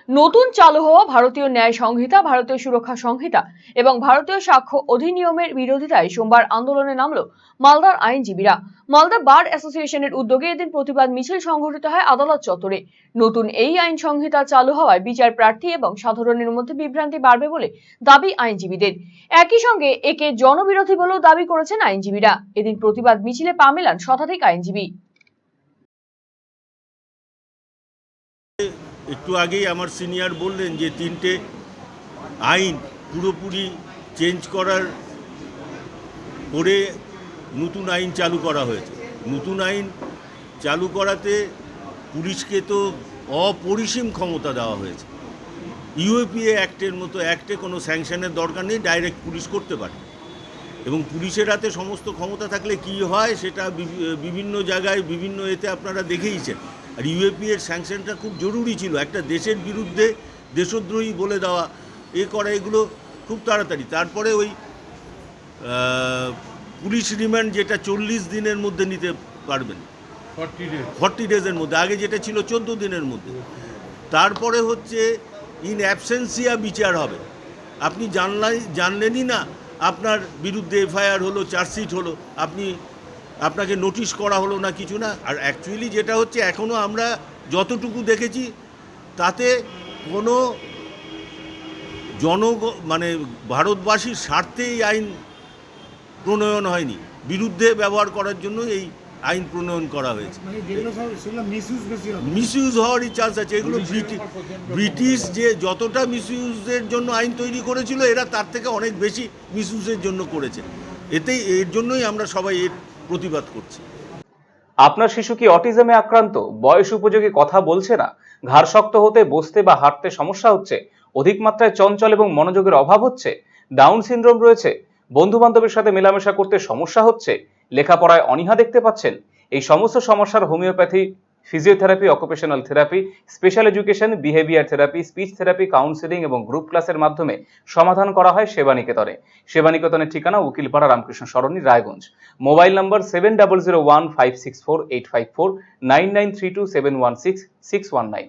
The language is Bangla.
নতুন চালু হওয়া ভারতীয় ন্যায় সংহিতা, ভারতীয় সুরক্ষা সংহিতা এবং ভারতীয় সাক্ষ্য অধিনিয়মের বিরোধিতায় সোমবার আন্দোলনে নামল মালদার আইনজীবীরা। মালদা বার অ্যাসোসিয়েশনের উদ্যোগে এদিন প্রতিবাদ মিছিল সংঘটিত হয় আদালত চত্বরে। নতুন এই আইন সংহিতা চালু হওয়ায় বিচার প্রার্থী এবং সাধারণের মধ্যে বিভ্রান্তি বাড়বে বলে দাবি আইনজীবীদের। একই সঙ্গে একে জনবিরোধী বলেও দাবি করেছেন আইনজীবীরা। এদিন প্রতিবাদ মিছিলে পা মেলান শতাধিক আইনজীবী। একটু আগেই আমার সিনিয়র বললেন যে 3টে আইন পুরোপুরি চেঞ্জ করার পরে নতুন আইন চালু করা হয়েছে। নতুন আইন চালু করাতে পুলিশকে তো অপরিসীম ক্ষমতা দেওয়া হয়েছে। ইউএপিএ অ্যাক্টের মতো অ্যাক্টে কোনো স্যাংশনের দরকার নেই, ডাইরেক্ট পুলিশ করতে পারে। এবং পুলিশের হাতে সমস্ত ক্ষমতা থাকলে কি হয় সেটা বিভিন্ন জায়গায় বিভিন্ন এতে আপনারা দেখেইছেন। আর ইউএপিএর স্যাংশনটা খুব জরুরি ছিল, একটা দেশের বিরুদ্ধে দেশদ্রোহী বলে দেওয়া করা, এগুলো খুব তাড়াতাড়ি। তারপরে ওই পুলিশ রিমান্ড যেটা 40 দিনের মধ্যে নিতে পারবেন, 40 ডেজের মধ্যে, আগে যেটা ছিল 14 দিনের মধ্যে। তারপরে হচ্ছে ইন অ্যাবসেন্সিয়া বিচার হবে। আপনি জানলেনই না, আপনার বিরুদ্ধে এফআইআর হলো, চার্জশিট হলো, আপনাকে নোটিশ করা হলো না, কিছু না। আর অ্যাকচুয়ালি যেটা হচ্ছে এখনও আমরা যতটুকু দেখেছি তাতে কোনো মানে ভারতবাসীর স্বার্থে এই আইন প্রণয়ন হয়নি, বিরুদ্ধে ব্যবহার করার জন্য এই আইন প্রণয়ন করা হয়েছে। মিসইউজ হওয়ারই চান্স আছে। এগুলো ব্রিটিশ যে যতটা মিসইউজের জন্য আইন তৈরি করেছিল, এরা তার থেকে অনেক বেশি মিসইউজের জন্য করেছে। এর জন্যই আমরা সবাই এর প্রতিবাদ করছি। আপনার শিশু কি অটিজমে আক্রান্ত? বয়স উপযোগী কথা বলছে না, ঘাড় শক্ত হতে, বসতে বা হাঁটতে সমস্যা হচ্ছে, অধিক মাত্রায় চঞ্চল এবং মনোযোগের অভাব হচ্ছে, ডাউন সিনড্রোম রয়েছে, বন্ধু বান্ধবের সাথে মেলামেশা করতে সমস্যা হচ্ছে, লেখাপড়ায় অনীহা দেখতে পাচ্ছেন? এই সমস্ত সমস্যার homeopathy, physiotherapy, occupational therapy, special education, behaviour therapy, speech therapy, counselling এবং গ্রুপ ক্লাসের মাধ্যমে সমাধান করা হয় সেবানিকেতনে। সেবানিকেতনের ঠিকানা উকিলপাড়া রামকৃষ্ণ সরণি, রায়গঞ্জ। Mobile number 7001564854, 9932716619।